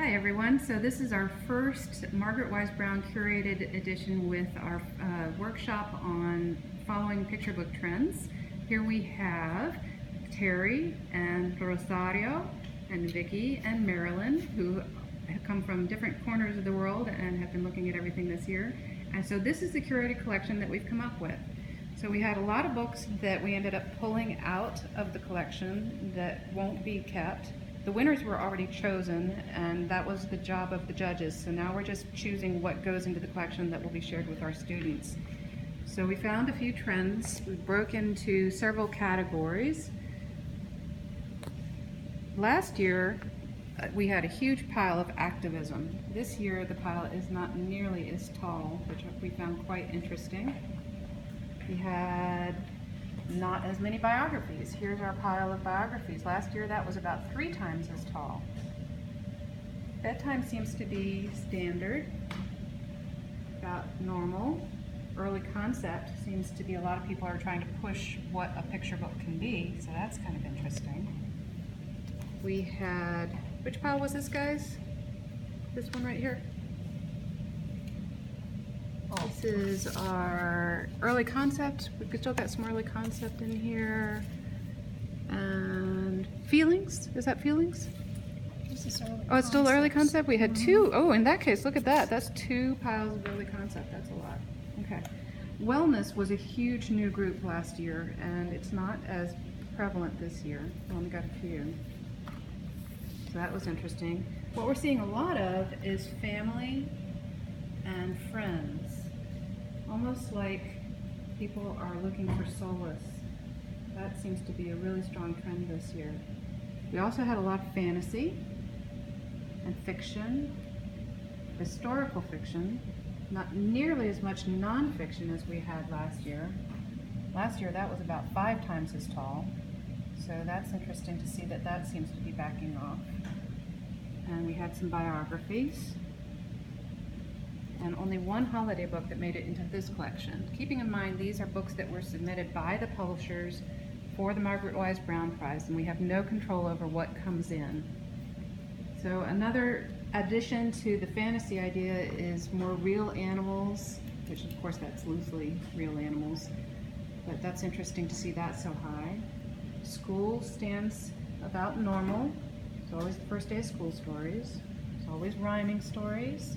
Hi everyone, so this is our first Margaret Wise Brown curated edition with our workshop on following picture book trends. Here we have Terry and Rosario and Vicky and Marilyn, who have come from different corners of the world and have been looking at everything this year. And so this is the curated collection that we've come up with. So we had a lot of books that we ended up pulling out of the collection that won't be kept. The winners were already chosen, and that was the job of the judges. So now we're just choosing what goes into the collection that will be shared with our students. So we found a few trends. We broke into several categories. Last year, we had a huge pile of activism. This year, the pile is not nearly as tall, which we found quite interesting. We had not as many biographies. Here's our pile of biographies. Last year that was about 3 times as tall. Bedtime seems to be standard, about normal. Early concept seems to be a lot of people are trying to push what a picture book can be, so that's kind of interesting. We had, which pile was this, guys? This one right here? This is our early concept. We've still got some early concept in here. And feelings? Is that feelings? Oh, it's still early concept? We had 2. Oh, in that case, look at that. That's 2 piles of early concept. That's a lot. Okay. Wellness was a huge new group last year, and it's not as prevalent this year. We only got a few. So that was interesting. What we're seeing a lot of is family and friends. Almost like people are looking for solace. That seems to be a really strong trend this year. We also had a lot of fantasy and fiction, historical fiction, not nearly as much nonfiction as we had last year. Last year that was about 5 times as tall. So that's interesting to see that that seems to be backing off. And we had some biographies. And only 1 holiday book that made it into this collection. Keeping in mind these are books that were submitted by the publishers for the Margaret Wise Brown Prize, and we have no control over what comes in. So another addition to the fantasy idea is more real animals, which of course that's loosely real animals, but that's interesting to see that so high. School stands about normal. It's always the first day of school stories. It's always rhyming stories.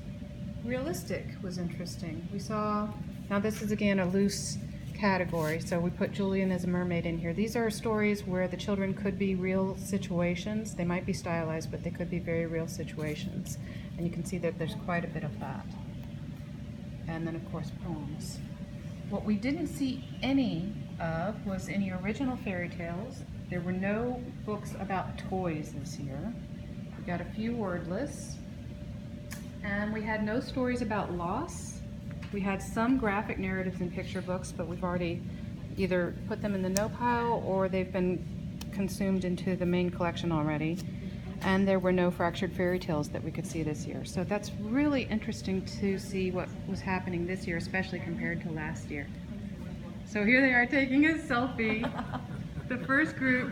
Realistic was interesting. We saw, now this is again a loose category, so we put Julian as a mermaid in here. These are stories where the children could be real situations. They might be stylized, but they could be very real situations. And you can see that there's quite a bit of that. And then of course poems. What we didn't see any of was any original fairy tales. There were no books about toys this year. We got a few wordless. And we had no stories about loss. We had some graphic narratives in picture books, but we've already either put them in the no pile or they've been consumed into the main collection already. And there were no fractured fairy tales that we could see this year. So that's really interesting to see what was happening this year, especially compared to last year. So here they are taking a selfie. The first group.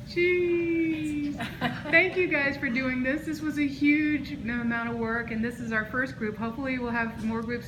Jeez. Thank you guys for doing this. This was a huge amount of work, and this is our first group. Hopefully we'll have more groups